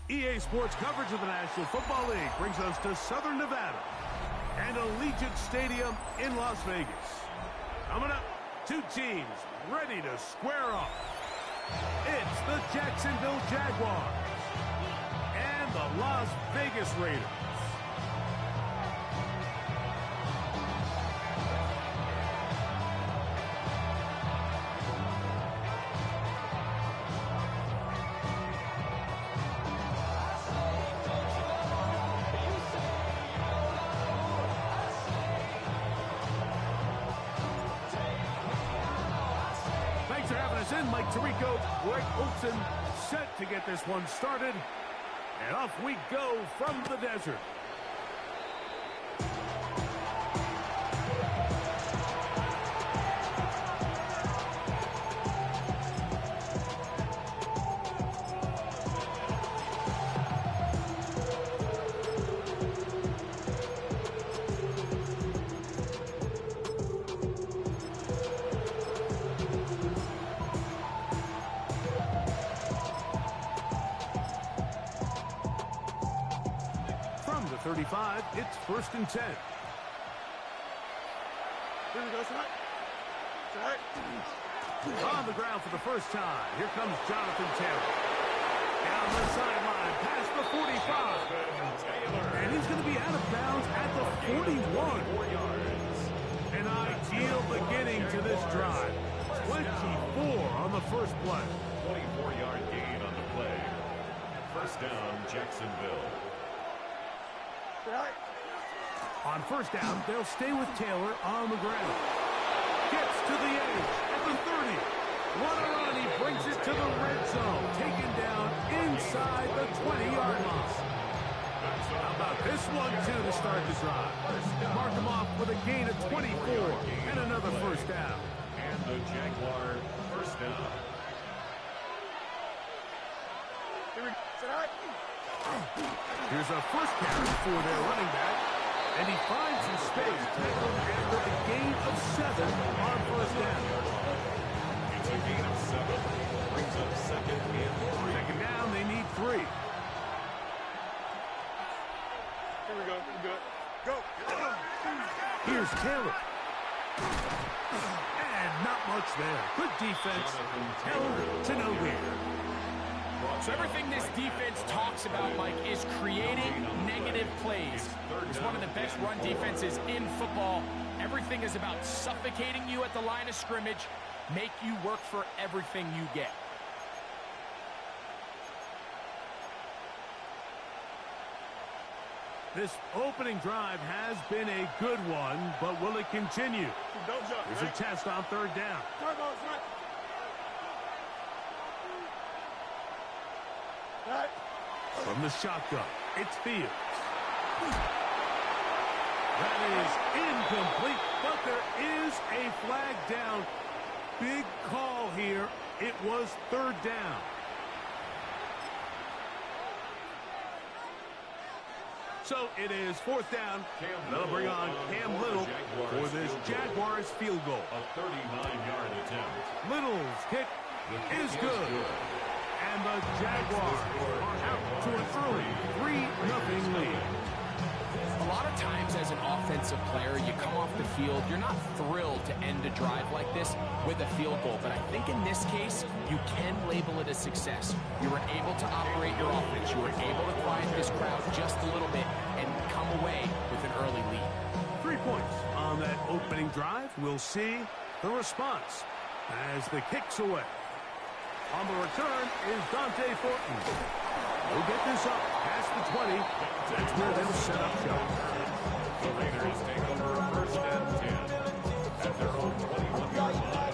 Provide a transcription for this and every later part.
EA Sports coverage of the National Football League brings us to Southern Nevada and Allegiant Stadium in Las Vegas. Coming up, two teams ready to square off. It's the Jacksonville Jaguars and the Las Vegas Raiders. Mike Tirico, Greg Olson set to get this one started. And off we go from the desert. From the 35, it's 1st and 10. Here we go, tonight. On the ground for the first time. Here comes Jonathan Taylor. Down the sideline, past the 45. And he's going to be out of bounds at the 41. An ideal beginning to this drive. 24 on the first play. 24-yard gain on the play. First down, Jacksonville. On first down, they'll stay with Taylor on the ground. Gets to the edge at the 30. What a run. He brings it to the red zone. Taken down inside the 20-yard line. How about this one, too, to start the drive? Mark him off with a gain of 24 and another first down. And the Jaguar first down. Here's a first carry for their running back. And he finds some space, tackled after a gain of 7 on first down. It's a gain of 7. Brings up second and 3. Second down, they need 3. Here we go. We're good. Go. Here's Taylor. And not much there. Good defense. Held to nowhere. So everything this defense talks about, Mike, is creating negative plays. It's one of the best run defenses in football. Everything is about suffocating you at the line of scrimmage, make you work for everything you get. This opening drive has been a good one, but will it continue? Here's a test on third down. From the shotgun, it's Fields. That is incomplete, but there is a flag down. Big call here. It was third down. So it is fourth down. They'll bring on Cam Little for this Jaguars field goal. A 39-yard attempt. Little's kick is good. And the Jaguars are out to an early 3-0 lead. A lot of times as an offensive player, you come off the field, you're not thrilled to end a drive like this with a field goal. But I think in this case, you can label it a success. You were able to operate your offense. You were able to quiet this crowd just a little bit and come away with an early lead. 3 points on that opening drive. We'll see the response as the kick's away. On the return is Dante Thornton. He'll get this up past the 20. That's where they'll set up shop. The Raiders take over first and 10 at their own 21-yard line.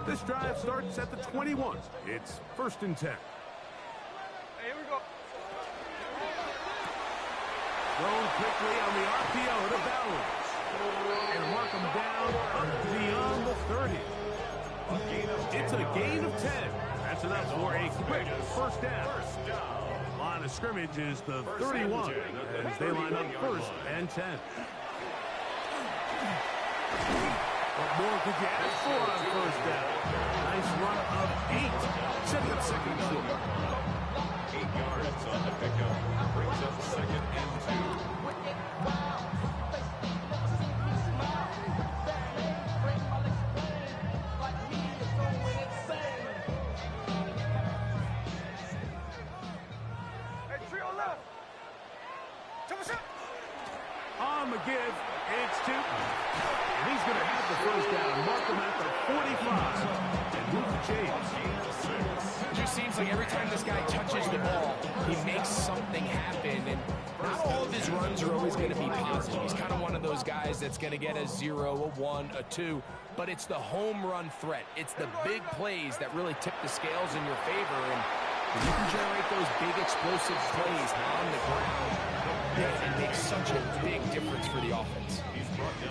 This drive starts at the 21. It's 1st and 10. Hey, here we go. Thrown quickly on the RPO to Bowers. And mark him down beyond the 30. It's That's a gain of 10. That's enough for a quick first down. Line of scrimmage is the 31 as they line up first and 10. What more could you ask for on first down? Nice run of 8. Setting up second and short. 8 yards on the pickup. Brings up second and 2. On the give, it's 2. And he's going to have the first down. Mark him at the 45 and move the chains. It just seems like every time this guy touches the ball, he makes something happen. And not all of his runs are always going to be positive. He's kind of one of those guys that's going to get a 0, a 1, a 2. But it's the home run threat. It's the big plays that really tip the scales in your favor. And if you can generate those big explosive plays on the ground, it makes such a big difference for the offense.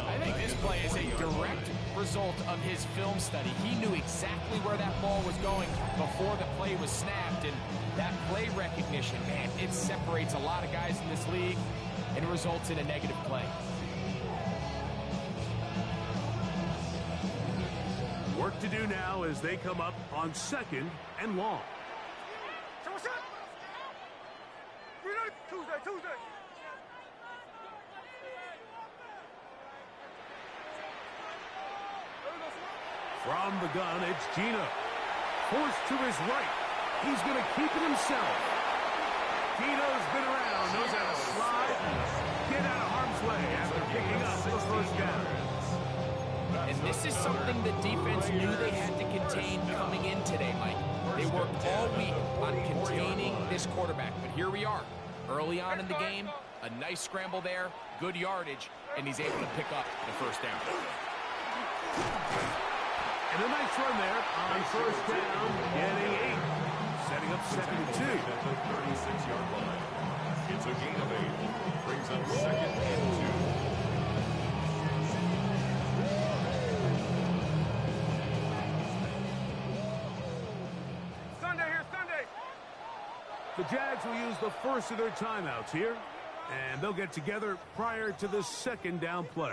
I think this play is a direct result of his film study. He knew exactly where that ball was going before the play was snapped, and that play recognition, man, it separates a lot of guys in this league, and it results in a negative play. Work to do now as they come up on second and long. Tuesday. From the gun, it's Gino. Forced to his right. He's going to keep it himself. Gino's been around, knows how to slide and get out of harm's way after picking up the first down. And this is something the defense knew they had to contain coming in today, Mike. They worked all week on containing this quarterback, but here we are. Early on in the game, a nice scramble there, good yardage, and he's able to pick up the first down. And a nice run there on first down, getting 8. Setting up second and 2. At the 36-yard line. It's a gain of 8. Brings up second and 2. The Jags will use the first of their timeouts here, and they'll get together prior to the second down play.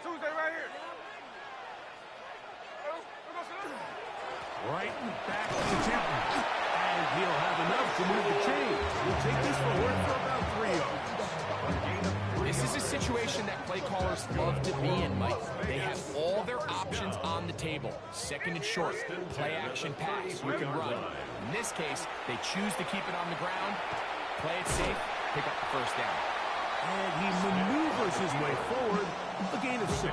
Tuesday right here. Right back to Chapman. And he'll have enough to move the chains. We'll take this forward for about 3 yards. This is a situation that play callers love to be in, Mike. They have all their options on the table. Second and short, play action pass, you can run. In this case, they choose to keep it on the ground, play it safe, pick up the first down. And he maneuvers his way forward, a gain of 6.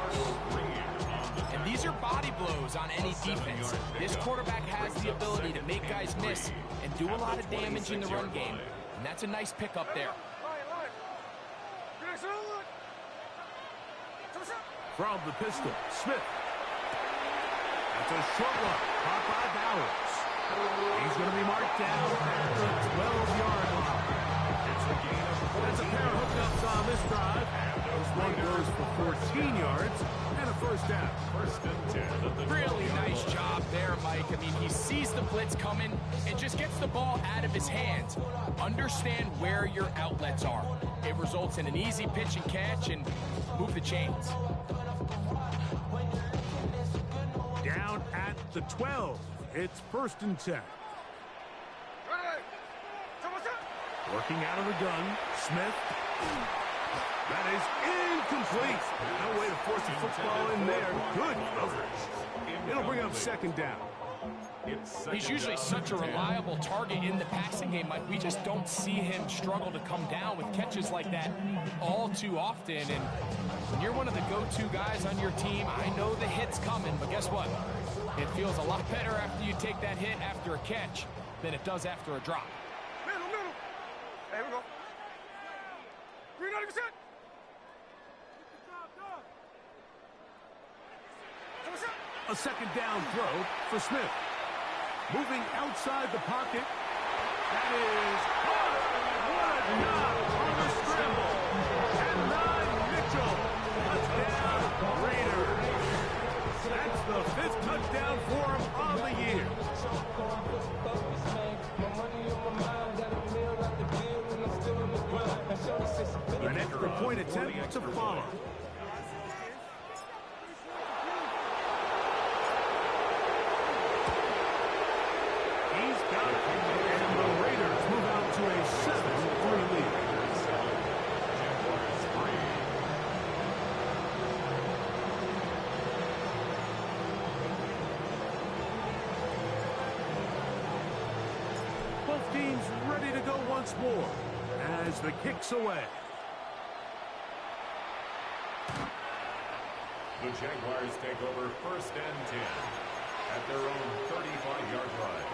And these are body blows on any defense. This quarterback has the ability to make guys miss and do a lot of damage in the run game. And that's a nice pickup there. From the pistol, Smith. That's a short one, caught by Bowers. He's going to be marked down at the 12-yard line. It's a gain of 14. That's a pair of hookups on this drive. This one goes for 14 yards and a first down. First and 10. Really nice job there, Mike. I mean, he sees the blitz coming and just gets the ball out of his hands. Understand where your outlets are. It results in an easy pitch and catch and move the chains. Down at the 12. It's first and 10. Working out of the gun, Smith. That is incomplete. No way to force a football in there. Good coverage. It'll bring up second down. He's usually such a reliable target in the passing game, Mike. We just don't see him struggle to come down with catches like that all too often. And when you're one of the go-to guys on your team, I know the hit's coming, but guess what? It feels a lot better after you take that hit after a catch than it does after a drop. Middle. Hey, here we go. 390%. A second down throw for Smith. Moving outside the pocket. That is two-point attempt to follow. He's got it. And the Raiders move out to a 7-3 lead. Jaquars I. Both teams ready to go once more as the kick's away. The Jaguars take over 1st and 10 at their own 35-yard line.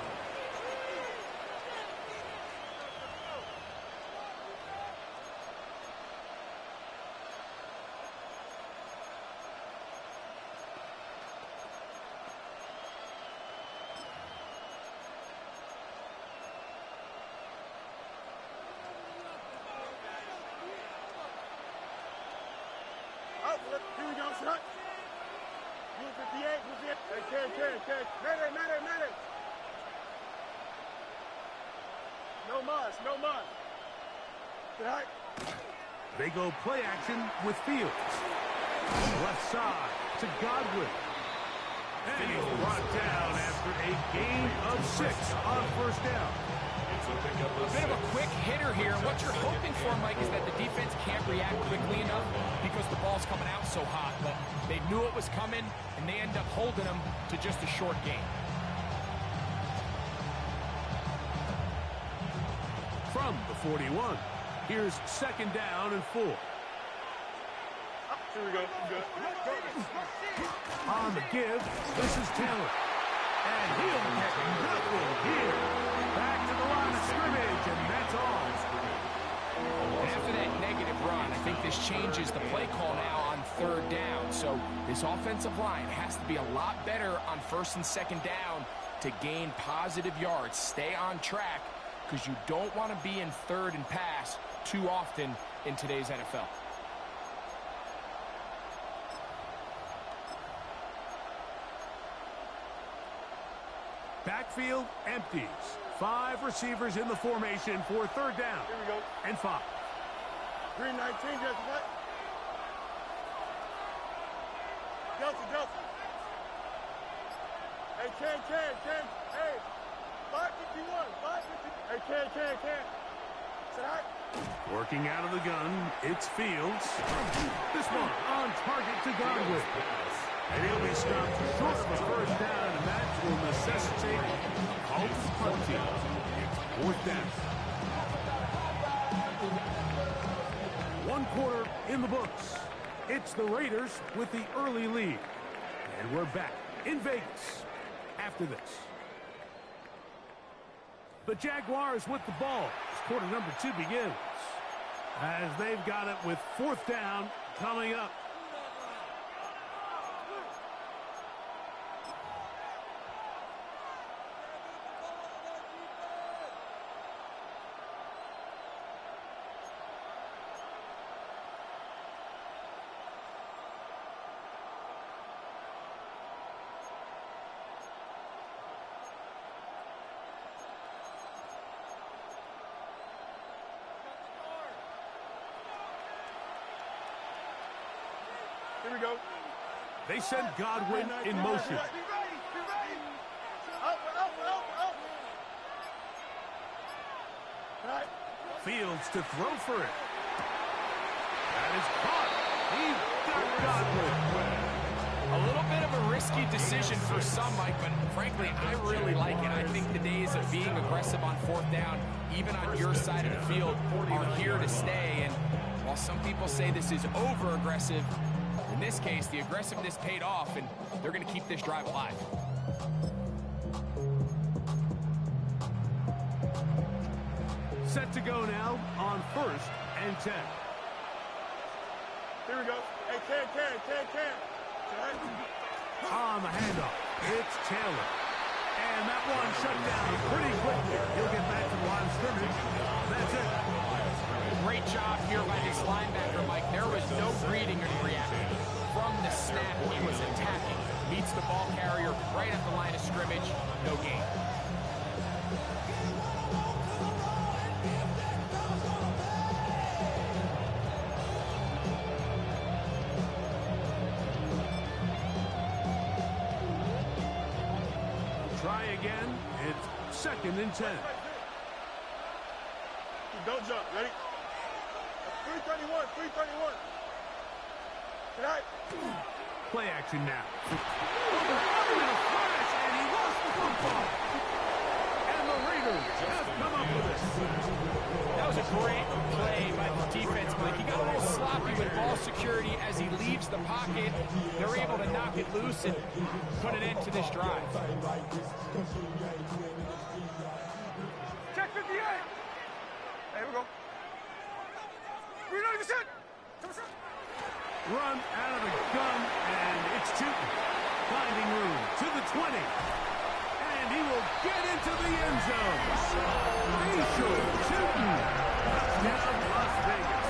Here we go, son. Move 58, move it. Hey, Ken. Medic. No muss. Right. They go play action with Fields. Left side to Godwin. And he's brought down after a gain of 6 on 1st down. It's a pickup of A bit of a 6. quick hitter here. What you're hoping for, Mike, is that the defense can't react quickly enough because the ball's coming out so hot. But they knew it was coming, and they end up holding them to just a short gain. From the 41, here's 2nd down and 4. Here we go. Good. On the give, this is Taylor. And he'll get nothing here. Back to the line of scrimmage, and that's all. After that negative run, I think this changes the play call now on 3rd down. So this offensive line has to be a lot better on 1st and 2nd down to gain positive yards. Stay on track because you don't want to be in 3rd and pass too often in today's NFL. Backfield empties. 5 receivers in the formation for 3rd down. Here we go. And 5. 319, just what? Delta. Hey, Ken. Hey, 551. Hey, Ken. Sit out. Working out of the gun, it's Fields. This one on target to Godwin. And he'll be stopped short of a 1st down, and that will necessitate a call to the punt team. It's 4th down. 1 quarter in the books. It's the Raiders with the early lead. And we're back in Vegas after this. The Jaguars with the ball as quarter number 2 begins. As they've got it with 4th down coming up. Here we go. They send Godwin in motion. Be ready. Up. Right. Fields to throw for it. That is caught. He's got Godwin. A little bit of a risky decision for some, Mike, but frankly, I really like it. I think the days of being aggressive on 4th down, even on your side of the field, are here to stay. And while some people say this is over-aggressive, in this case, the aggressiveness paid off, and they're going to keep this drive alive. Set to go now on 1st and 10. Here we go. Hey, Ken. On the handoff, it's Taylor. And that one shut down pretty quickly. He'll get back to the line of scrimmage. That's it. Great job here by this linebacker, Mike. There was no reading and reacting. From the snap, he was attacking. Meets the ball carrier right at the line of scrimmage. No gain. try again. It's 2nd and 10. Don't jump. Ready? 331. 331. Tonight. Play action now. In a flash, and he lost the football. And the Raiders have come up with it. That was a great play by the defense, Mike. He got a little sloppy with ball security as he leaves the pocket. They're able to knock it loose and put an end to this drive. Check 58. There we go. Reload the set. Run out of the gun, and it's Chutin. Finding room to the 20. And he will get into the end zone. Facial Chutin. Touchdown, Las Vegas.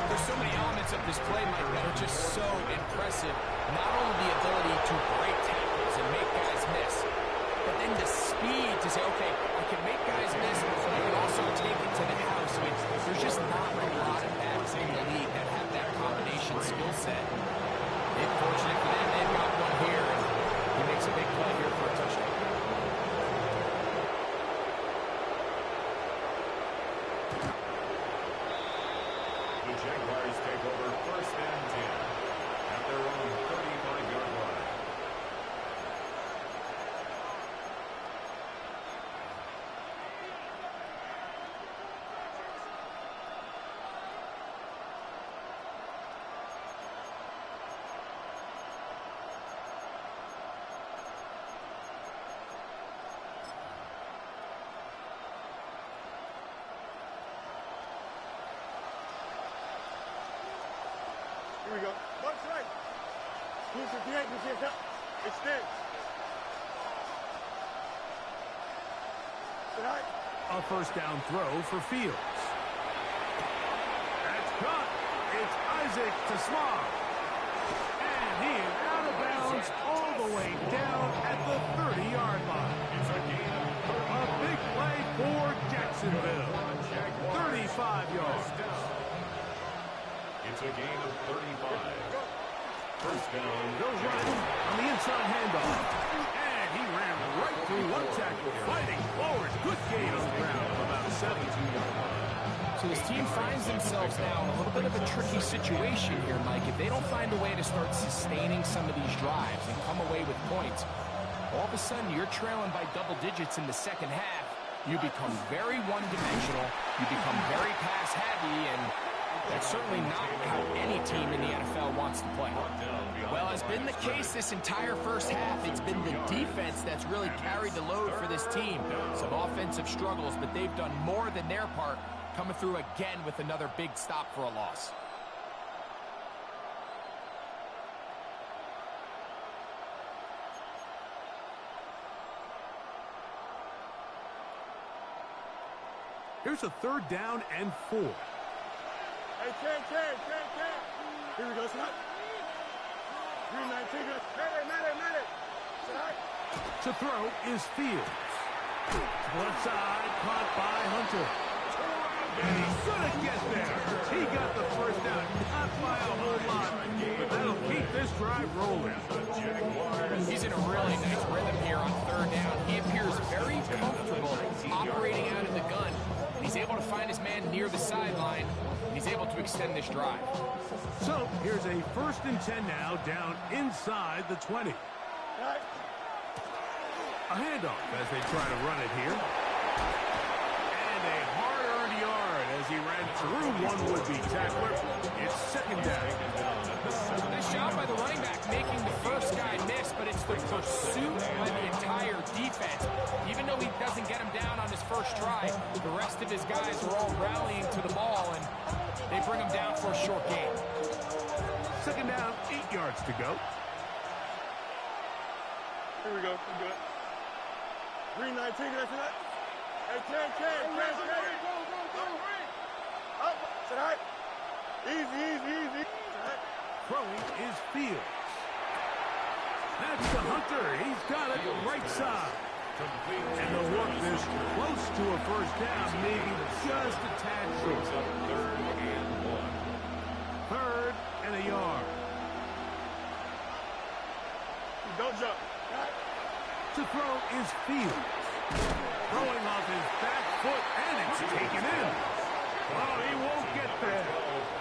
There's so many elements of this play, Mike, that are just so impressive. Not only the ability to break tackles and make guys miss, but then the speed to say, okay, I can make guys miss, but I can also take it to the house. I mean, there's just not a lot of backs in the league that have that combination skill set. Fortunate for them, they've got one here, and he makes a big play here for a touchdown. The Jaguars take over 1st and 10 at their own 35-yard line. Here we go. One strike. 258. Extend. Tonight. A 1st down throw for Fields. That's caught. It's Isaac to Small. And he is out of bounds all the way down at the 30-yard line. It's a gain of A big play for Jacksonville. 35 yards. It's a gain of 35. 1st down. Goes running on the inside handoff. And he ran right through one tackle, fighting forward. Good gain on the ground of about 72 yards. So this team finds themselves now in a little bit of a tricky situation here, Mike. If they don't find a way to start sustaining some of these drives and come away with points, all of a sudden you're trailing by double digits in the 2nd half. You become very one-dimensional. You become very pass-heavy, and that's certainly not how any team in the NFL wants to play. Well, has been the case this entire 1st half. It's been the defense that's really carried the load for this team. Some offensive struggles, but they've done more than their part, coming through again with another big stop for a loss. Here's a 3rd down and 4. Hey, 10. Here we go, son. 319. Medic. Tonight. To throw is Fields. Left side, caught by Hunter. And he's gonna get there. He got the 1st down, not by a whole lot, but that'll keep this drive rolling. He's in a really nice rhythm here on 3rd down. He appears very comfortable operating out of the gun. He's able to find his man near the sideline. He's able to extend this drive. So here's a 1st and 10 now, down inside the 20. Tonight. A handoff as they try to run it here. And a hard-earned yard as he ran through one would-be tackler. It's 2nd down. Nice job by the running back making the first guy miss, but it's the pursuit by the entire defense. Even though he doesn't get him down on his first try, the rest of his guys are all rallying to the ball, and they bring him down for a short gain. 2nd down, 8 yards to go. Here we go. We good. 319. That's it. Hey, 10. Up. Tonight. Easy. Tonight. Throwing is Fields. That's the Hunter. He's got it right side. And they'll work this close to a 1st down, maybe just a tad short. 3rd and 1. 3rd and a yard. Don't jump. to throw is Fields. Throwing off his back foot, and it's taken in. Oh, he won't get there.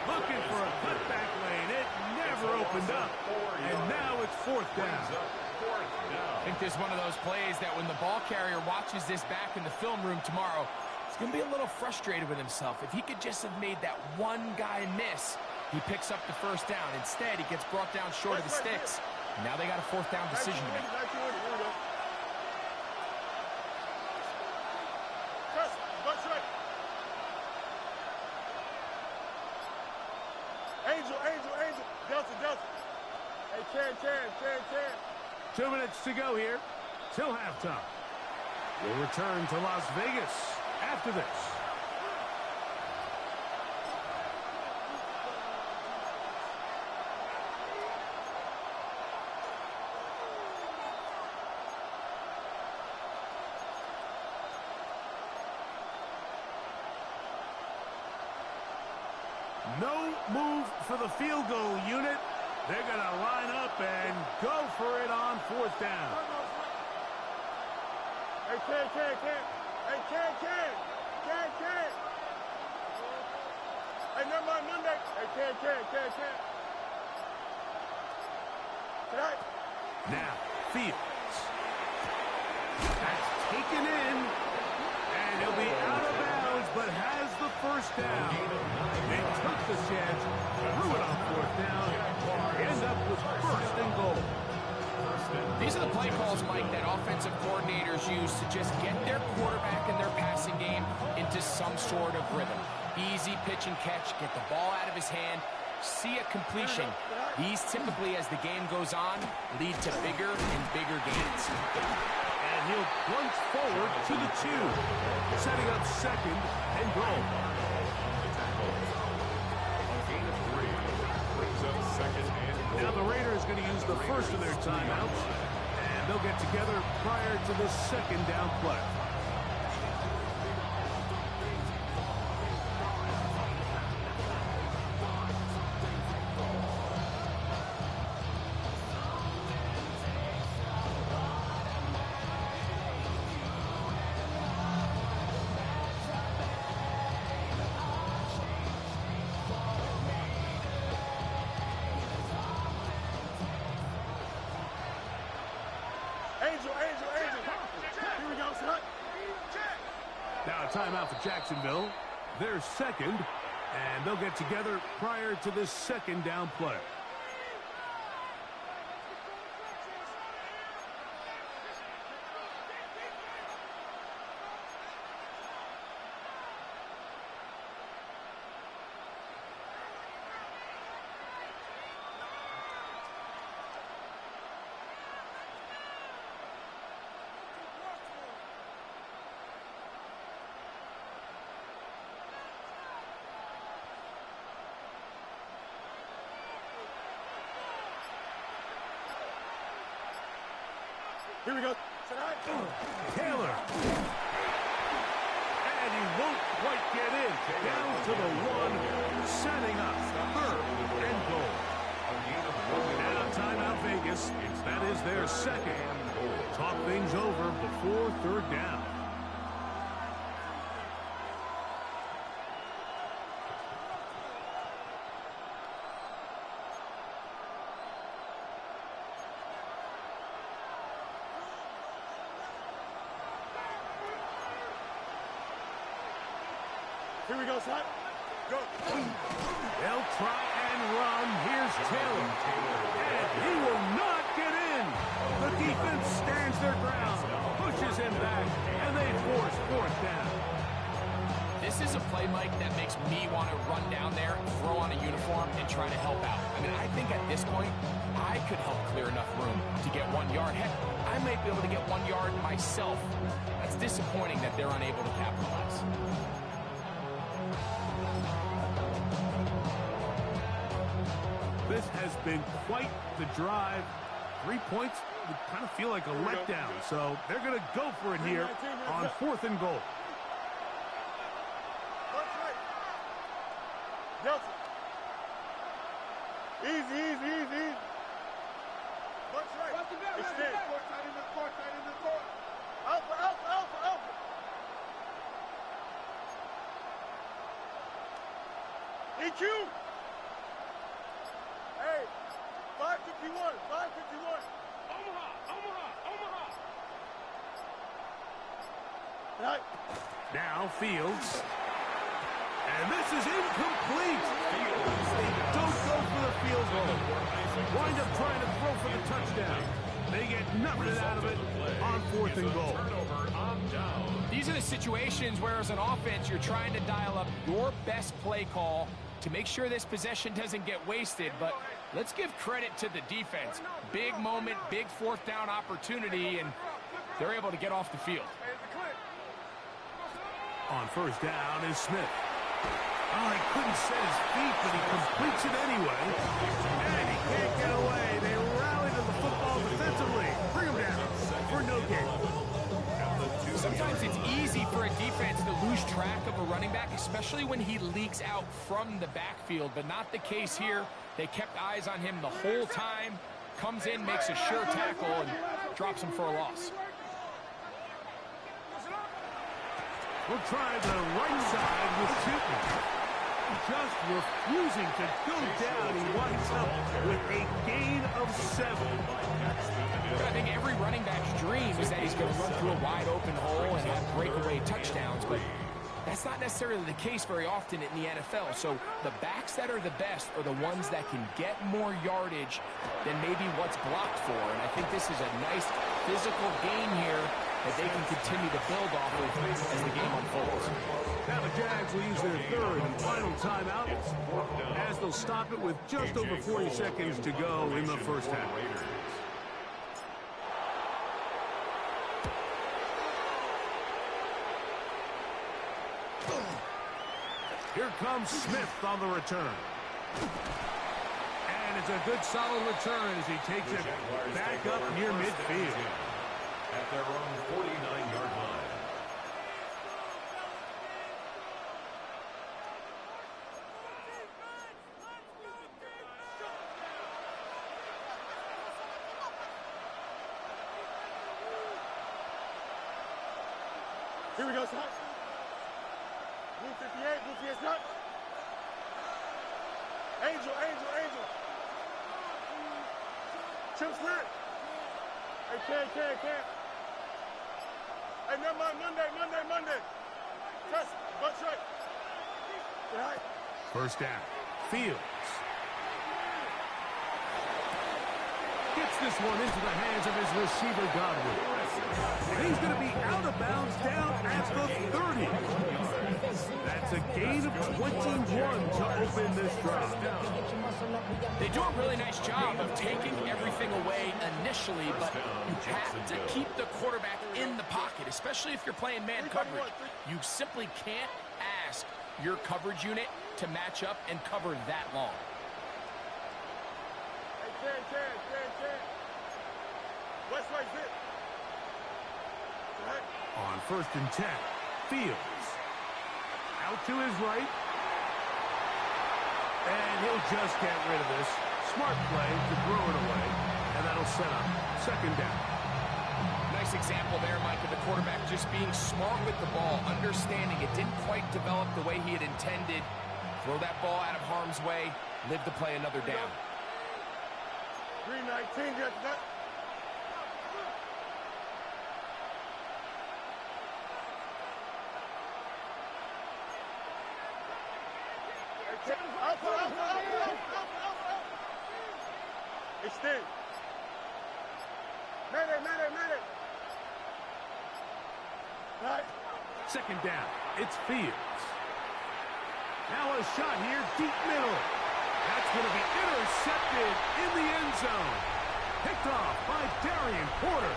Looking for a cutback lane. It never opened up. And now it's fourth down. I think this is one of those plays that when the ball carrier watches this back in the film room tomorrow, he's going to be a little frustrated with himself. If he could just have made that one guy miss, he picks up the first down. Instead, he gets brought down short of the sticks. Now they got a fourth down decision to make. Angel. Delta. Hey, Chan. 2 minutes to go here till halftime. We'll return to Las Vegas after this. No move for the field goal unit. They're going to line up and go for it on fourth down. Hey, Ken. Hey, Ken. Hey, never mind, Monday. Hey, Ken. Tonight. Now, Fields. That's taken in. And he'll be out of bounds, but has the first down. They took the chance, threw it on fourth down, end up with first and goal. These are the play calls, Mike, that offensive coordinators use to just get their quarterback and their passing game into some sort of rhythm. Easy pitch and catch, get the ball out of his hand, see a completion. These typically, as the game goes on, lead to bigger and bigger gains. And he'll plunge forward to the 2, setting up second and goal. Now the Raiders are going to use the first of their timeouts, and they'll get together prior to the second down play. Angel. Here we go, son. Now a timeout for Jacksonville. They're second, and they'll get together prior to the second down play. Here we go. Taylor. And he won't quite get in. Down to the 1, setting up third and goal. Now timeout Vegas. That is their second. Talk things over before third down. Here we go, son. Go. They'll try and run. Here's Taylor. And he will not get in. The defense stands their ground, pushes him back, and they force fourth down. This is a play, Mike, that makes me want to run down there, throw on a uniform, and try to help out. I mean, I think at this point, I could help clear enough room to get 1 yard. Heck, I might be able to get 1 yard myself. That's disappointing that they're unable to capitalize. This has been quite the drive. 3 points would kind of feel like a letdown. So they're going to go for it here on fourth and goal. Delta. Easy. Extend. Tight in the court, tight in the court. Alpha, alpha, alpha, alpha. EQ. Hey, 551, 551. Omaha, Omaha, Omaha. Right. Now Fields. And this is incomplete. They don't go for the field goal. Wind up trying to throw for the touchdown. They get nothing out of it on 4th and goal. These are the situations where as an offense you're trying to dial up your best play call to make sure this possession doesn't get wasted. But let's give credit to the defense. Big moment, big 4th down opportunity, and they're able to get off the field. On 1st down is Smith. Oh, he couldn't set his feet, but he completes it anyway. And he can't get away. They rally to the football defensively. Bring him down for no gain. Sometimes it's easy for a defense to lose track of a running back, especially when he leaks out from the backfield, but not the case here. They kept eyes on him the whole time. Comes in, makes a sure tackle, and drops him for a loss. We'll try the right side with Chipman. Just refusing to go down. He winds up with a gain of 7. I think every running back's dream is that he's going to run through a wide open hole and have breakaway touchdowns, but that's not necessarily the case very often in the NFL. So the backs that are the best are the ones that can get more yardage than maybe what's blocked for. And I think this is a nice physical gain here that they can continue to build off of as the game unfolds. Now the Jags will use their 3rd and final timeout as they'll stop it with just over 40 seconds to go in the 1st half. Here comes Smith on the return. And it's a good solid return as he takes it back up near midfield. At their own 49-yard line. Here we go, son. Blue 58, blue 58, son. Angel, angel, angel. Chip snap. Hey, can't. Hey, never mind, Monday. Trust, bunch right. Get high. 1st down. Fields. Gets this one into the hands of his receiver, Godwin. And he's going to be out of bounds down at the 30. That's a gain of 21 to open this drive. They do a really nice job of taking everything away initially, but you have to keep the quarterback in the pocket, especially if you're playing man coverage. You simply can't ask your coverage unit to match up and cover that long. Hey, can. West right zip. On 1st and 10, Fields. Out to his right. And he'll just get rid of this. Smart play to throw it away. And that'll set up 2nd down. Nice example there, Mike, of the quarterback just being smart with the ball, understanding it didn't quite develop the way he had intended. Throw that ball out of harm's way, live to play another down. 319, get that. Extend. Mayday. Right. 2nd down. It's Fields. Now a shot here, deep middle. That's going to be intercepted in the end zone. Picked off by Darian Porter.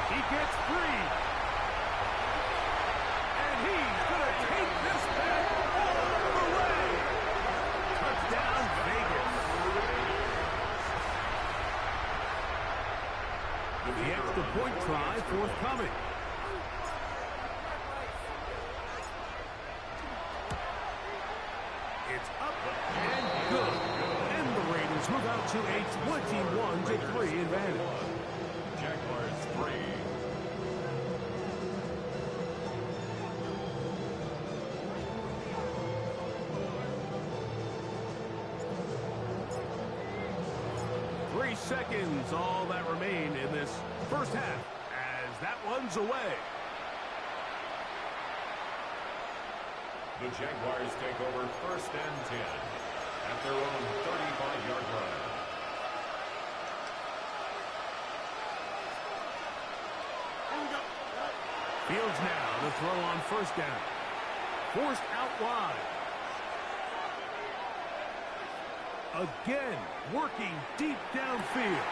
He gets free. And he's going to take this back all the way. Touchdown, Vegas. The extra point try forthcoming. It's up and good. And the Raiders move out to a 3 advantage. Jaguars 3. Seconds, all that remain in this first half as that one's away. The Jaguars take over first and 10 at their own 35-yard line. Fields now to throw on first down. Forced out wide. Again, working deep downfield.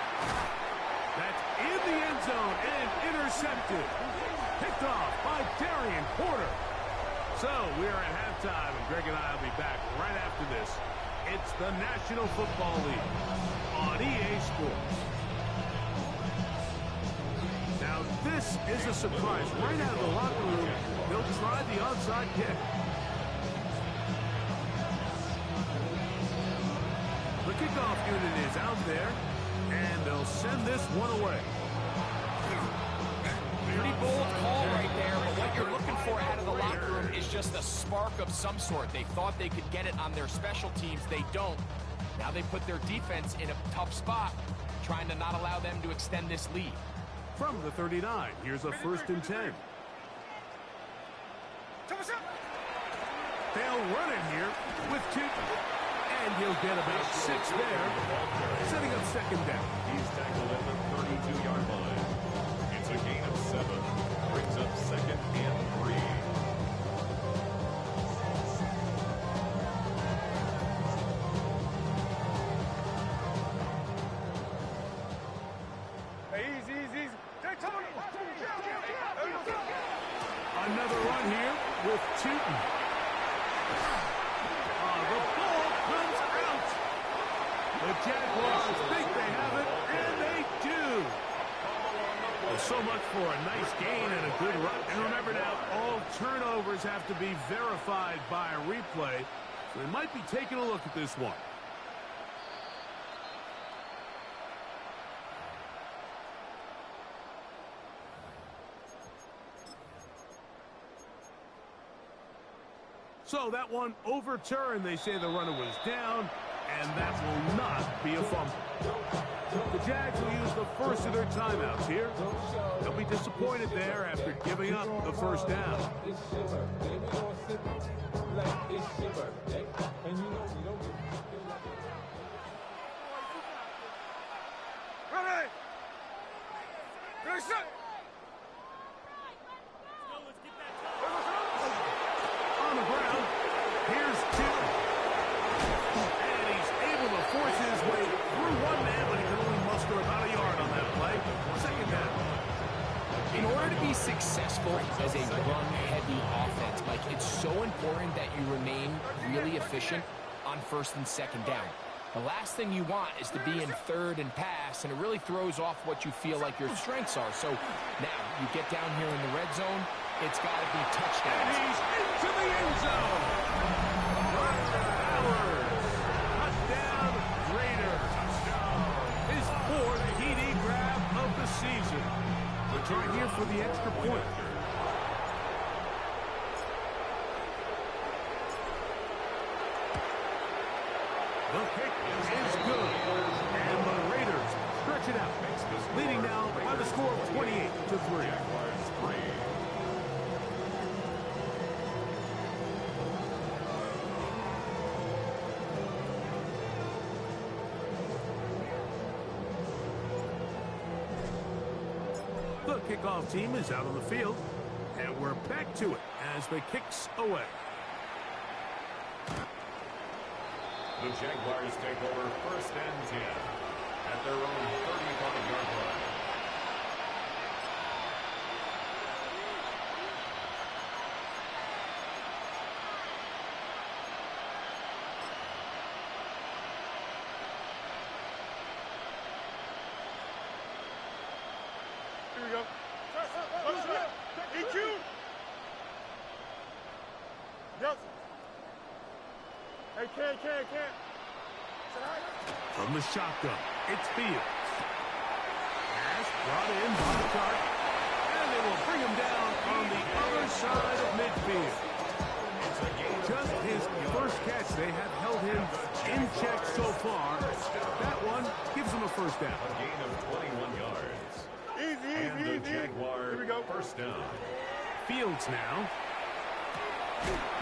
That's in the end zone and intercepted. Picked off by Darian Porter. So we're at halftime, and Greg and I will be back right after this. It's the National Football League on EA Sports. Now this is a surprise. Right out of the locker room, they'll try the onside kick. The kickoff unit is out there, and they'll send this one away. Pretty bold call right there, but what you're looking for out of the locker room is just a spark of some sort. They thought they could get it on their special teams. They don't. Now they put their defense in a tough spot, trying to not allow them to extend this lead. From the 39, here's a 1st and 10. They'll run it here with 2. And he'll get about 6 there, setting up second down. He's tackled at the 32-yard line. It's a gain of 7. Brings up second and 3. Hey, easy. Another run here with Tootin. The ball comes out. The Jaguars think they have it, and they do. Well, so much for a nice gain and a good run. And remember now, all turnovers have to be verified by a replay. So they might be taking a look at this one. So that one overturned. They say the runner was down, and that will not be a fumble. The Jags will use the first of their timeouts here. They'll be disappointed there after giving up the first down. Ready? Set. On the ground, here's 2. And he's able to force his way through one man, but he can only muster about a yard on that play. Second down. In order to be successful as a run-heavy offense, Mike, it's so important that you remain really efficient on first and second down. The last thing you want is to be in third and pass, and it really throws off what you feel like your strengths are. So now you get down here in the red zone, it's got to be touchdowns. And he's into the end zone. Touchdown, Raiders. His 4th TD grab of the season. We're trying here for the extra point. The kick is good. And the Raiders stretch it out. Leading now by the score of 28-3. The kickoff team is out on the field, and we're back to it as the kick's away. The Jaguars take over first and 10 at their own 35-yard line. Here we go. EQ. Yes. Hey, can't. From the shotgun, it's Fields. Brought in by the Shark. And they will bring him down on the other side of midfield. Just his first catch. They have held him in check so far. That one gives him a first down. A gain of 21 yards. Easy. Jaguar, Here we go. first down. Fields now.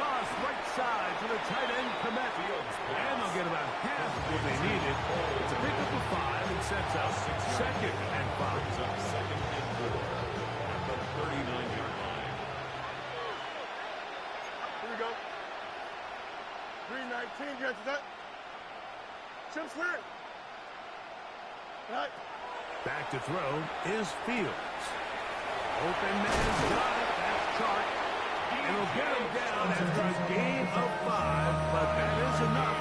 Toss right side to the tight end, Komet. And they'll get about half what they needed to pick up a 5 and sets up second and 5. Brings up second and 4 at the 39-yard line. Here we go. 319, gets that. Chip slant. Right. Back to throw is Fields. Open man's got it. That's Chark. And he'll get him down after a gain of 5, but that is enough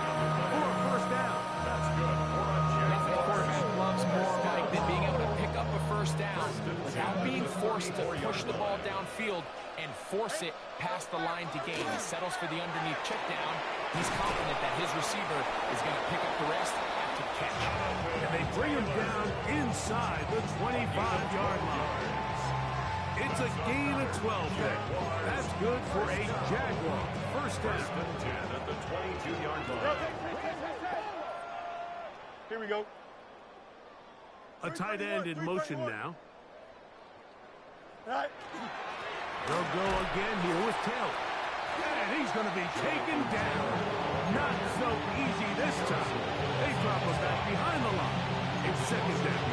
for a first down. That's good for a Nothing a Jaguar. quarterback loves more, Mike, than being able to pick up a first down without being forced to push the ball downfield and force it past the line to gain. He settles for the underneath check down. He's confident that his receiver is going to pick up the rest after the catch. And they bring him down inside the 25-yard line. It's a gain of 12 there. That's good for a Jaguar. First down. First and 10 at the 22-yard line. Here we go. A tight end in motion now. Right. They'll go again here with Taylor. And he's going to be taken down. Not so easy this time. They drop him back behind the line. It's second down.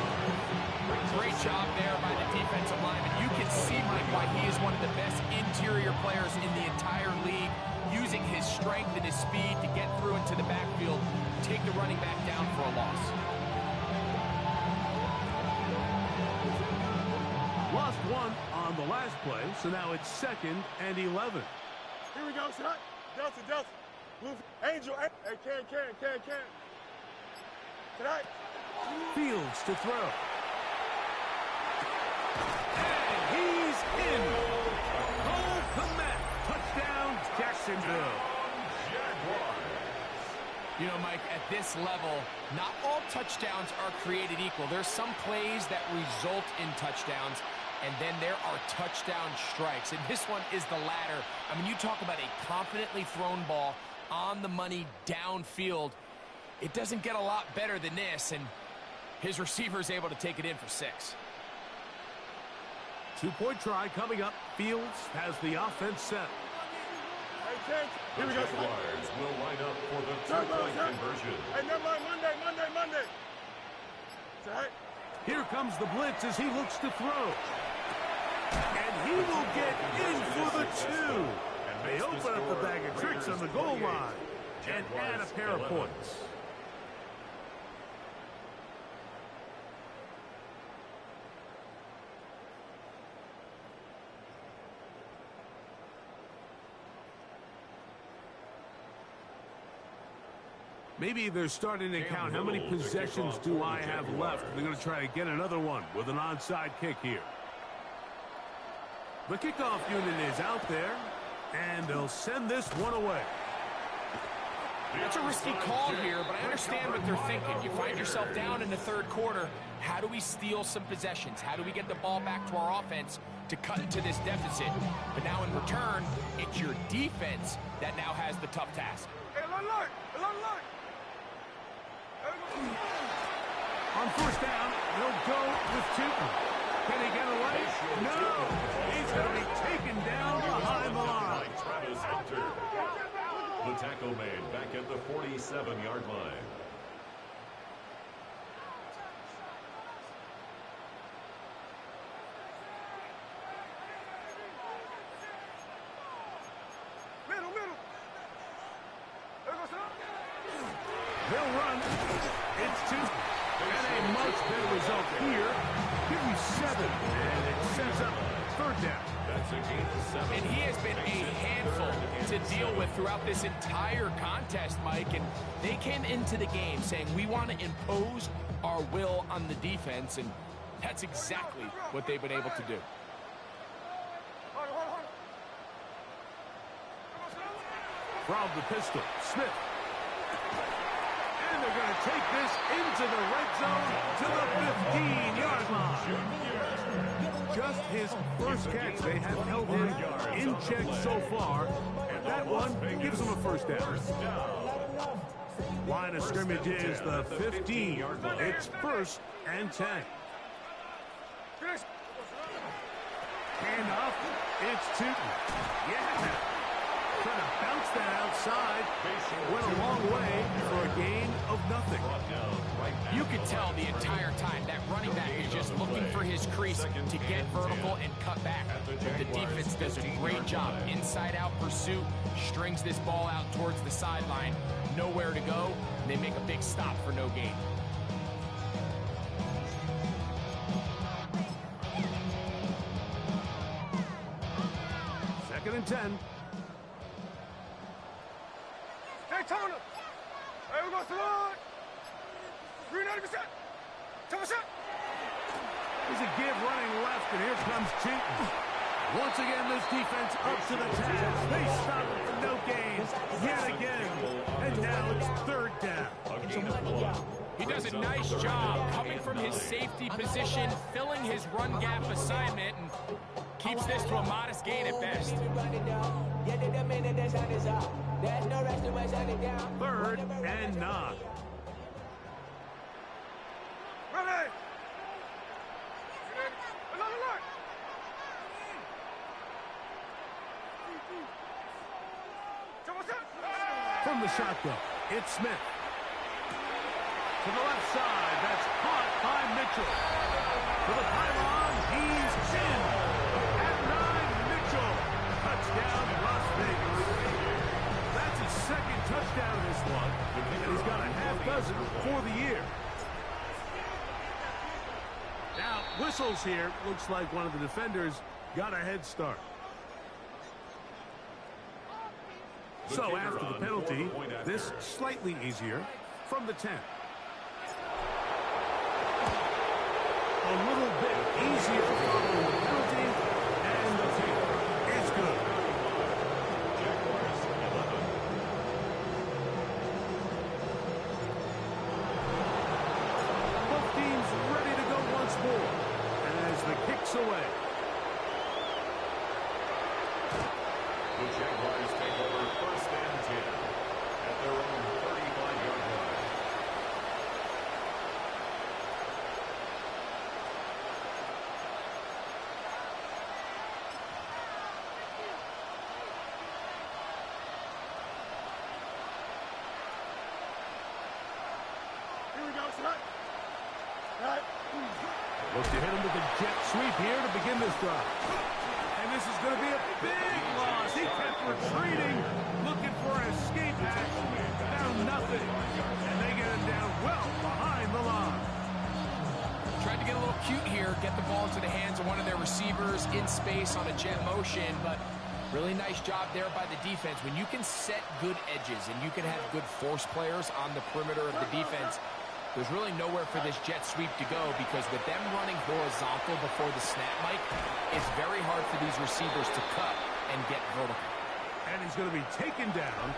Great job there by the defensive lineman. You can see, Mike, why he is one of the best interior players in the entire league, using his strength and his speed to get through into the backfield, take the running back down for a loss. Lost one on the last play, so now it's second and 11. Here we go, shot. Delta. Blue. Angel. Hey, can. Tonight. Fields to throw. And he's in. Cole Komet. Touchdown, Jacksonville. You know, Mike, at this level, not all touchdowns are created equal. There's some plays that result in touchdowns, and then there are touchdown strikes. And this one is the latter. I mean, you talk about a confidently thrown ball on the money downfield. It doesn't get a lot better than this, and his receiver is able to take it in for 6. Two-point try coming up. Fields has the offense set. Hey, here we go. Jaguars will line up for the two-point conversion. Hey, never mind. Monday. Tonight. Here comes the blitz as he looks to throw. And he will get in for the 2. They open up the bag of tricks on the goal line and add a pair of points. Maybe they're starting to count how many possessions do I have left. They're going to try to get another one with an onside kick here. The kickoff unit is out there, and they'll send this one away. That's a risky call here, but I understand what they're thinking. You find yourself down in the third quarter. How do we steal some possessions? How do we get the ball back to our offense to cut into this deficit? But now in return, it's your defense that now has the tough task. Hey, look. On first down, they'll go with 2. Can he get away? No! He's going to be taken down behind the line. Travis Hunter. The tackle made back at the 47-yard line. Middle. They'll run. It's 2. And a much better result here. Give him 7. And it sets up third down. That's a gain of 7. And he has been a handful to deal with throughout this entire contest, Mike. And they came into the game saying, we want to impose our will on the defense. And that's exactly what they've been able to do. From the pistol, Smith. And they're going to take this into the red zone to the 15-yard line. Just his first catch. They have held him in check so far, and that one gives him a first down. Line of scrimmage is the 15. It's 1st and 10. Hand off. It's Tootin. Yeah. Trying to bounce that outside. Went a long way for a gain of nothing. You could tell the entire time that running back is just looking for his crease to get vertical and cut back. The defense does a great job. Inside-out pursuit, strings this ball out towards the sideline. Nowhere to go. They make a big stop for no gain. Second and 10. Hey, Tony! Hey, we're going to salute! 390%! Take a shot! There's a give running left, and here comes Tootin. Once again, this defense up to the task. They stop it for no gains yet again. And now it's 3rd down. He does a nice job coming from his safety position, filling his run gap assignment, and keeps this to a modest gain at best. 3rd and 9. Ready! Another look! From the shotgun, it's Smith. To the left side, that's caught by Mitchell. To the pylon, he's in. At 9, Mitchell. Touchdown, Las Vegas. That's his 2nd touchdown this one, and he's got a half dozen for the year. Now, whistles here. Looks like one of the defenders got a head start. So after the penalty, this slightly easier from the 10. A little bit easier following the penalty, and the kick is good. Both teams ready to go once more, as the kick's away. The Jaguars take over 1st and 10 at their own 35-yard line. Here we go, Scott. Right. Look to hit him with a jet sweep here to begin this drive. And this is going to be a big loss. He kept retreating, looking for an escape hatch. Found nothing. And they get him down well behind the line. Tried to get a little cute here, get the ball into the hands of one of their receivers in space on a jet motion, but really nice job there by the defense. When you can set good edges and you can have good force players on the perimeter of the defense, there's really nowhere for this jet sweep to go, because with them running horizontal before the snap, Mike, it's very hard for these receivers to cut and get vertical. And he's going to be taken down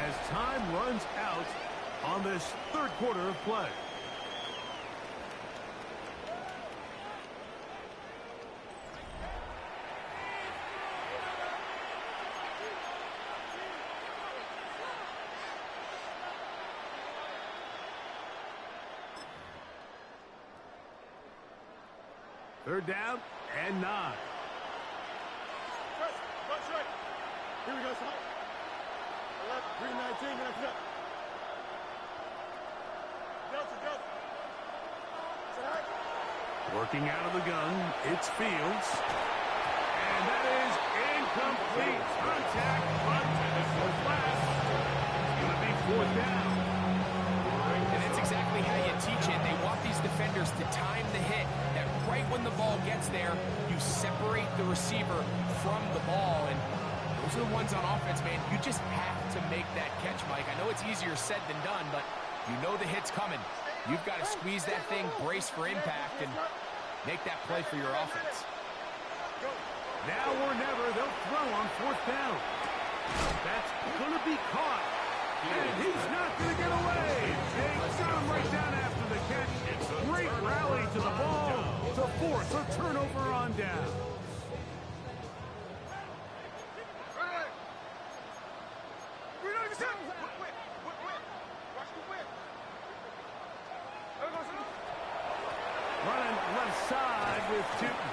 as time runs out on this 3rd quarter of play. Third down and 9. Straight. Here we go, son. 319, next up. Delta. Working out of the gun, it's Fields. And that is incomplete. Contact, but the flash. It's going to be 4th down. And that's exactly how you teach it. They want these defenders to time the hit. That right when the ball gets there, you separate the receiver from the ball. And those are the ones on offense, man. You just have to make that catch, Mike. I know it's easier said than done, but you know the hit's coming. You've got to squeeze that thing, brace for impact, and make that play for your offense. Now or never, they'll throw on 4th down. That's going to be caught. And he's not going to get away. They got him right down after the catch. Great rally to the ball to force a turnover on down. Running left side with Tootin.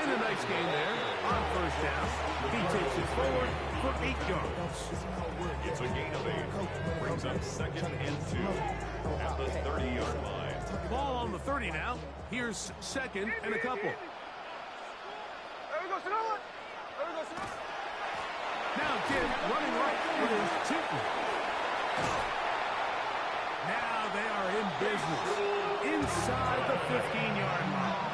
And a nice game there on first down. He takes it forward for 8 yards. It's a gain of 8. Brings up 2nd and 2 at the 30-yard line. Ball on the 30 now. Here's 2nd and a couple. Now Kid running right is Tootin. Now they are in business inside the 15-yard line.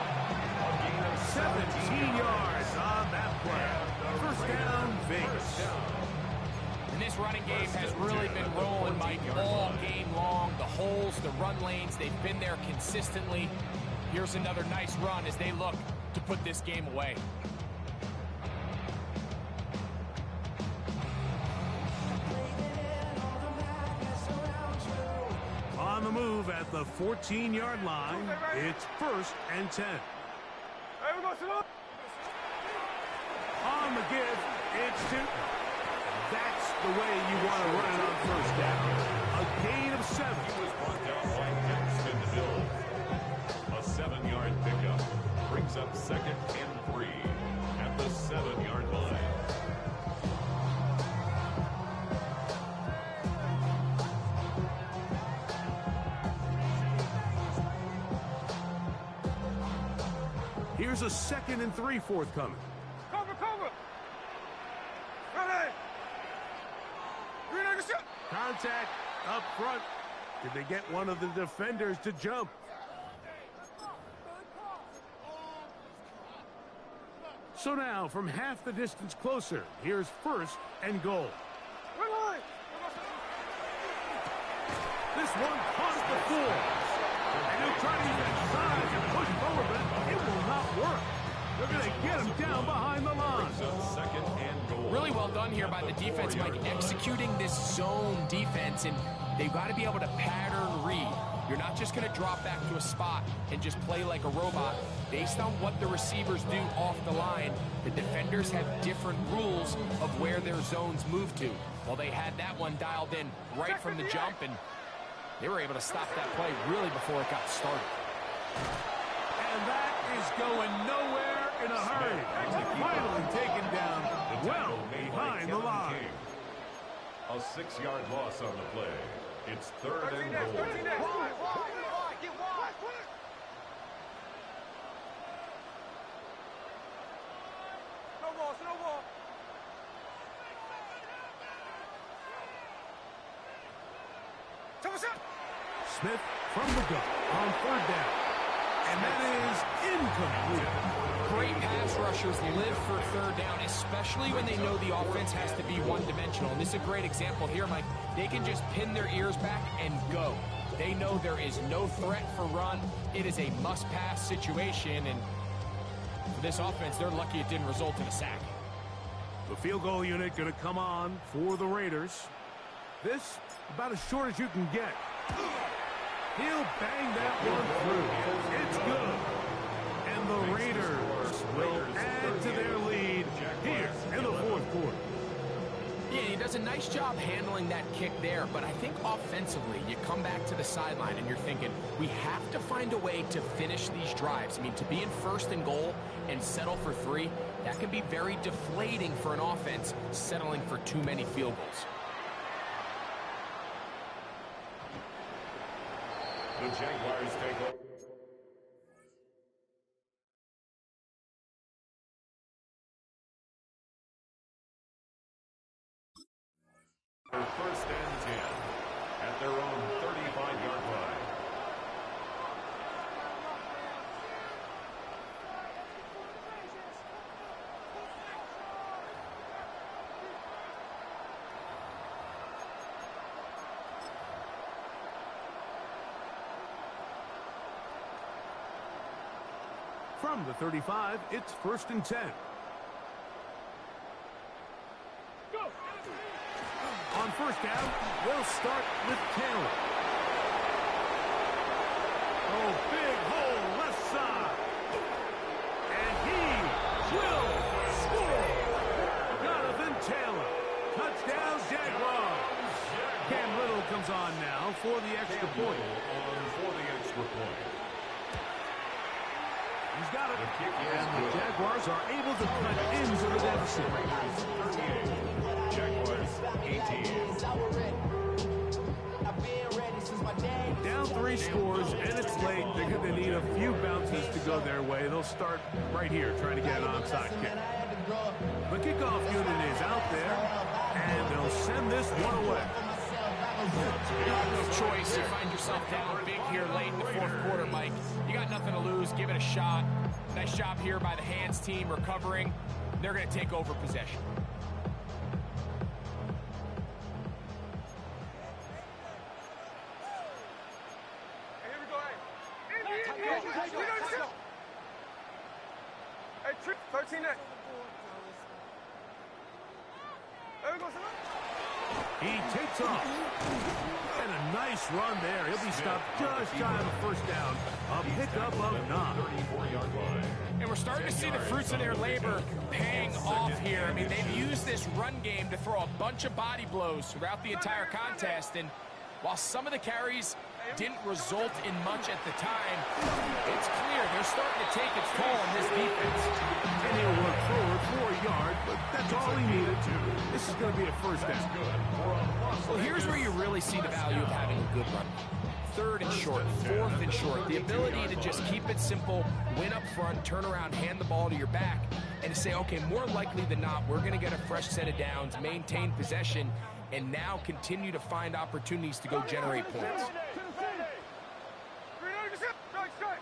17 yards on that play. First down, Vegas. And this running game has really been rolling, Mike, all game long. The holes, the run lanes, they've been there consistently. Here's another nice run as they look to put this game away. On the move at the 14-yard line, it's 1st and 10. On the give, it's Tootin. That's the way you want to run it on first down. A gain of 7. He was brought down by Paxton Hill. A 7-yard pickup brings up 2nd and 3 at the 7-yard line. Here's a 2nd and 3 forthcoming. Cover! Ready! Contact up front. Did they get one of the defenders to jump? So now, from half the distance closer, here's 1st and goal. This one cost the 4. And he'll try to use that size and push forward, but it will not work. They're going to get him down behind the line. 2nd and goal. Really well done here by the defense, Mike, executing this zone defense, and they've got to be able to pattern read. You're not just going to drop back to a spot and just play like a robot. Based on what the receivers do off the line, the defenders have different rules of where their zones move to. Well, they had that one dialed in right from the jump, and they were able to stop that play really before it got started. And that is going nowhere in a hurry. Finally taken down well behind the line. A 6-yard loss on the play. It's 3rd and goal. Smith from the gun on 3rd down. And that is incomplete. Great pass rushers live for 3rd down, especially when they know the offense has to be one-dimensional. And this is a great example here, Mike. They can just pin their ears back and go. They know there is no threat for run. It is a must-pass situation, and for this offense, they're lucky it didn't result in a sack. The field goal unit going to come on for the Raiders. This about as short as you can get. He'll bang that one through. It's good. And the Raiders will add to their lead here in the 4th quarter. Yeah, he does a nice job handling that kick there, but I think offensively, you come back to the sideline and you're thinking, we have to find a way to finish these drives. I mean, to be in 1st and goal and settle for 3, that can be very deflating for an offense settling for too many field goals. The Jaguars take over. For 1st and 10 at their own 35-yard line. From the 35, it's 1st and 10. On first down, they'll start with Taylor. Oh, big hole left side. And he will score. Jonathan Taylor. Touchdown, Jaguars. Cam Little comes on now for the extra point. For the extra point. He's got it. And the Jaguars are able to cut into the deficit. Jaguars 18. Down 3 scores, and it's late. They're going to need a few bounces to go their way. They'll start right here, trying to get an onside kick. The kickoff unit is out there, and they'll send this one away. No choice. You find yourself down big here late in the fourth quarter, Mike. You got nothing to lose. Give it a shot. Nice job here by the hands team recovering. They're going to take over possession. Hey, here we go. Hey, trick 13 next. There we go, son. He takes off. And a nice run there. He'll be stopped just shy of a first down. A pickup of 9. 34-yard line. And we're starting to see the fruits of their labor paying off here. I mean, they've used this run game to throw a bunch of body blows throughout the entire contest. And while some of the carries didn't result in much at the time, it's clear they're starting to take its toll on this defense. And he'll work forward for a yard, but that's all he needed to. This is going to be a first down. Well, here's where you really see the value of having a good run. 3rd and short, 4th and short. The ability to just keep it simple, win up front, turn around, hand the ball to your back, and to say, okay, more likely than not, we're going to get a fresh set of downs, maintain possession, and now continue to find opportunities to go generate points. Strike.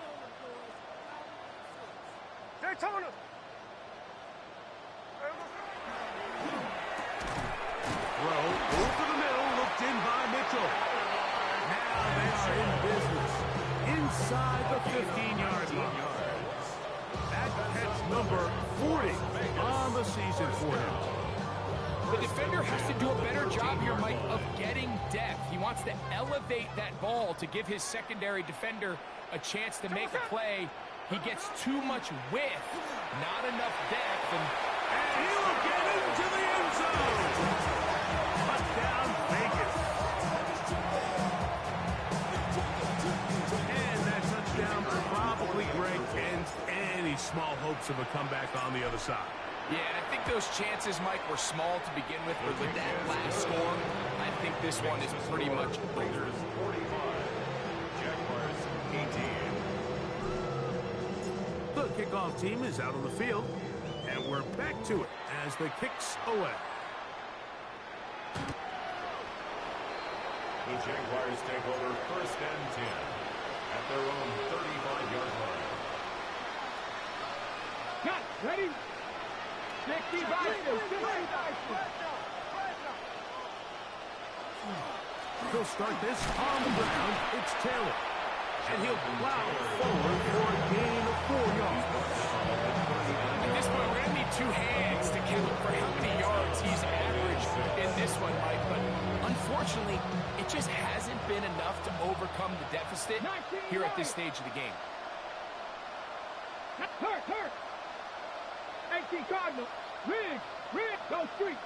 Daytona. Throw over the middle, looked in by Mitchell. Now they are in business. Inside the 15-yard line. That catch number 40 on the season for him. The defender has to do a better job here, Mike, of getting depth. He wants to elevate that ball to give his secondary defender a chance to make a play. He gets too much width, not enough depth, and he will get into the end zone. Touchdown, Vegas. And that touchdown probably great ends any small hopes of a comeback on the other side. yeah, I think those chances, Mike, were small to begin with, but with that last score, I think this one is pretty much over. 45. Jaguars 18. The kickoff team is out on the field, and we're back to it as the kick's away. The Jaguars take over 1st and 10 at their own 35-yard line. Cut. Ready? 65. He'll start this on the ground. It's Taylor. And he'll plow forward for a gain of 4 yards. At this point, we're going to need 2 hands to count for how many yards he's averaged in this one, Mike. But unfortunately, it just hasn't been enough to overcome the deficit here at this stage of the game. Hurt. 18 Cardinal. Rig. Go street.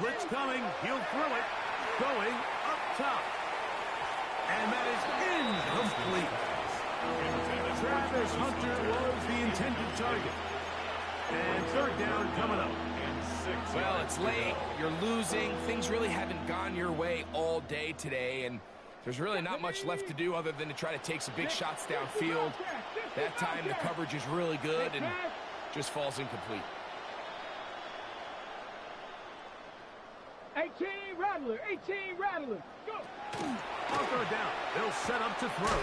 Blitz coming. He'll throw it. Going up top. And that is incomplete. Travis Hunter was the intended target. And 3rd down coming up. Well, it's late. You're losing. Things really haven't gone your way all day today, and there's really not much left to do other than to try to take some big shots downfield. That time, the coverage is really good and just falls incomplete. 18 Rattler. Go. On 3rd down, they'll set up to throw.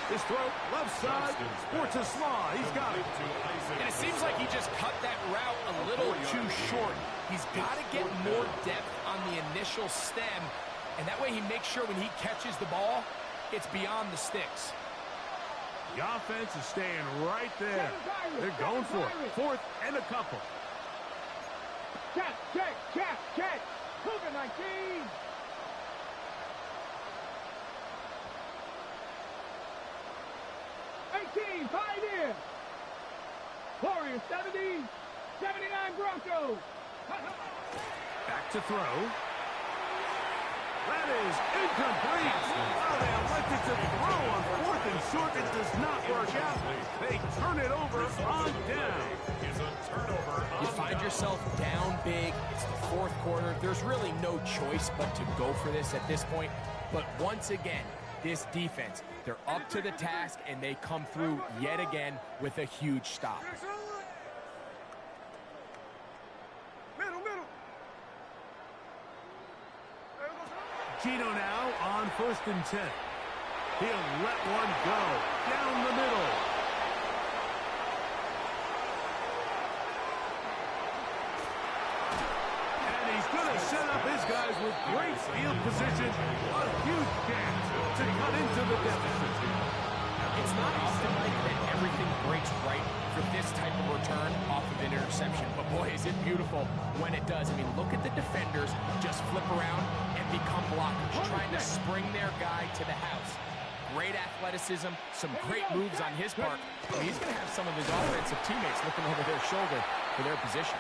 His throw, left side, sports a slaw. He's got it. And it seems like he just cut that route a little too short. He's got to get more depth on the initial stem, and that way he makes sure when he catches the ball, it's beyond the sticks. The offense is staying right there. They're going for it. 4th and a couple. Check, check, check, check. Cougar 19. Pioneer. Warrior 70. 79 Broncos. Back to throw. That is incomplete. Oh, they elected to throw on 4th and short. It does not work out. They turn it over on down. You find yourself down big. It's the 4th quarter. There's really no choice but to go for this at this point. But once again, this defense, they're up to the task, and they come through yet again with a huge stop. Gino now on 1st and 10. He'll let one go down the middle. And he's going to set up his guys with great field position. A huge chance to cut into the deficit. It's not often, Mike, that everything breaks right for this type of return off of an interception. But boy, is it beautiful when it does. I mean, look at the defenders just flip around and become blockers, trying to spring their guy to the house. Great athleticism, some great moves on his part. I mean, he's going to have some of his offensive teammates looking over their shoulder for their position.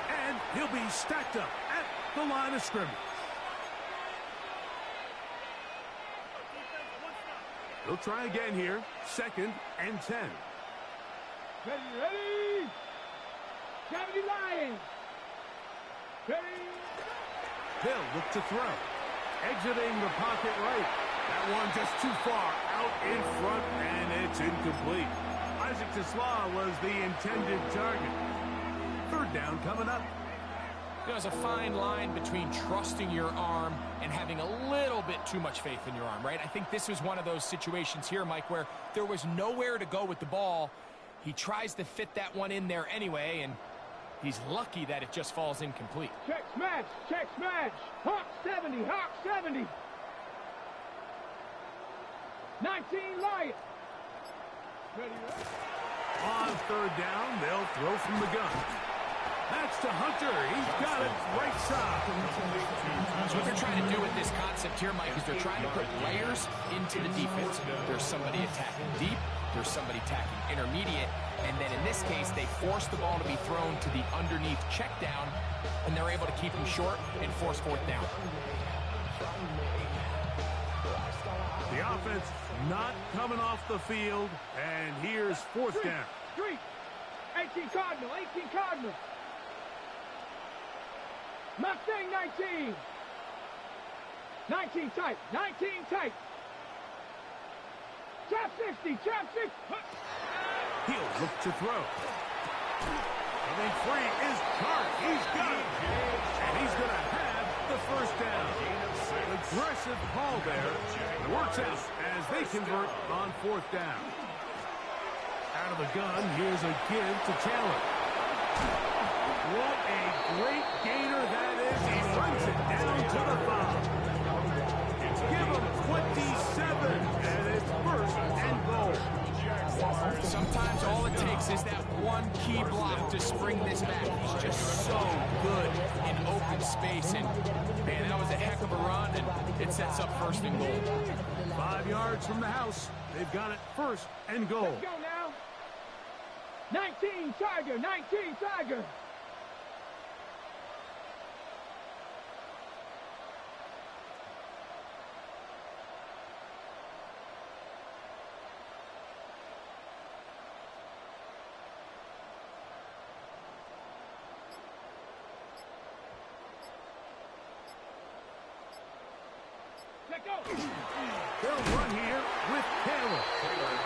And he'll be stacked up at the line of scrimmage. He'll try again here. 2nd and 10. Ready, ready. 70 Lions. Ready. They'll look to throw. Exiting the pocket right. That one just too far out in front, and it's incomplete. Isaac Tisla was the intended target. 3rd down coming up. There's a fine line between trusting your arm and having a little bit too much faith in your arm, right? I think this was one of those situations here, Mike, where there was nowhere to go with the ball. He tries to fit that one in there anyway, and he's lucky that it just falls incomplete. Check smash, check smash. Hawk 70, Hawk 70. 19 Lions. Ready, ready. On 3rd down, they'll throw from the gun. That's to Hunter. He's got it right side. So what they're trying to do with this concept here, Mike, is they're trying to put layers into the defense. There's somebody attacking deep. There's somebody attacking intermediate. And then in this case, they force the ball to be thrown to the underneath check down, and they're able to keep him short and force 4th down. The offense not coming off the field, and here's 4th down. 3. 18 Cardinal, 18 Cardinal. Mustang 19. 19 tight, 19 tight. Trap 60, trap 60. He'll look to throw. Coming free is Clark. He's got it. And he's going to have the 1st down. Aggressive call there. It works out as they convert on 4th down. Out of the gun, here's a give to Taylor. What a great gainer that is. He runs it down to the 5. Give him 27, and it's 1st and goal. Sometimes all it takes is that one key block to spring this back. He's just so good in open space, and man, that was a heck of a run, and it sets up 1st and goal. 5 yards from the house. They've got it 1st and goal. Let's go now. 19 Tiger, 19 Tiger. They'll run here with Taylor.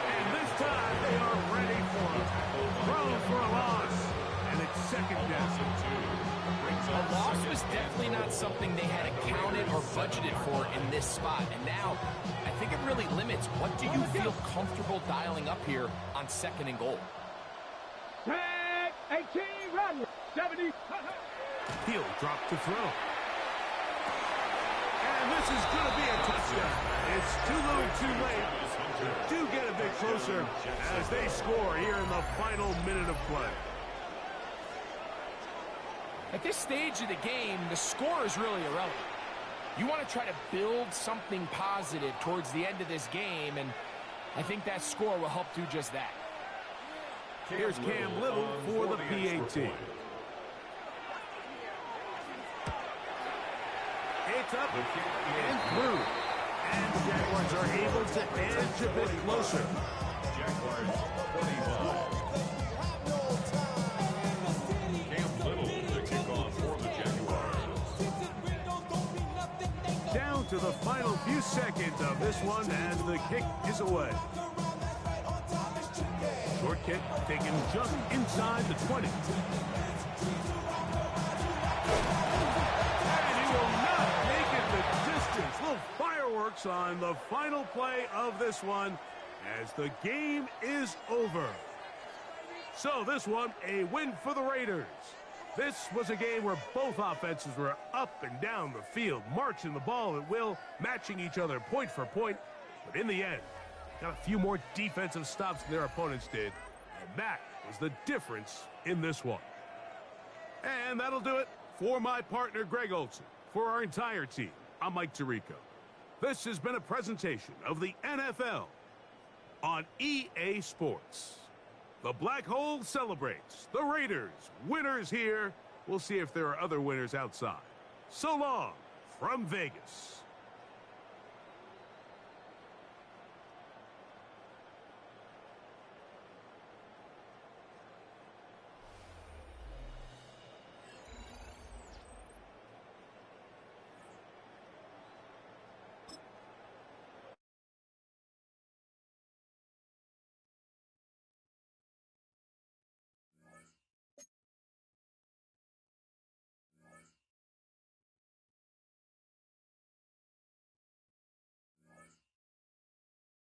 And this time they are ready for him. Thrown for a loss. And it's 2nd down. A loss was definitely not something they had accounted or budgeted for in this spot. And now, I think it really limits what do you feel comfortable dialing up here on 2nd and goal. Tag 18 Rattler, 70. He'll drop to throw. And this is going to be a touchdown. It's too little too late. They do get a bit closer as they score here in the final minute of play. At this stage of the game, the score is really irrelevant. You want to try to build something positive towards the end of this game, and I think that score will help do just that. Here's Cam Little for the PAT. It's up and through. And the Jaguars are able to edge a bit closer. Jaguars 25. Cam Little to kick off for the Jaguars. Down to the final few seconds of this one as the kick is away. Short kick taken just inside the 20. And he will not make it the distance. Little fireworks on the final play of this one as the game is over. So this one, a win for the Raiders. This was a game where both offenses were up and down the field, marching the ball at will, matching each other point for point. But in the end, got a few more defensive stops than their opponents did. And that was the difference in this one. And that'll do it for my partner, Greg Olson. For our entire team, I'm Mike Tirico. This has been a presentation of the NFL on EA Sports. The Black Hole celebrates. The Raiders, winners here. We'll see if there are other winners outside. So long from Vegas.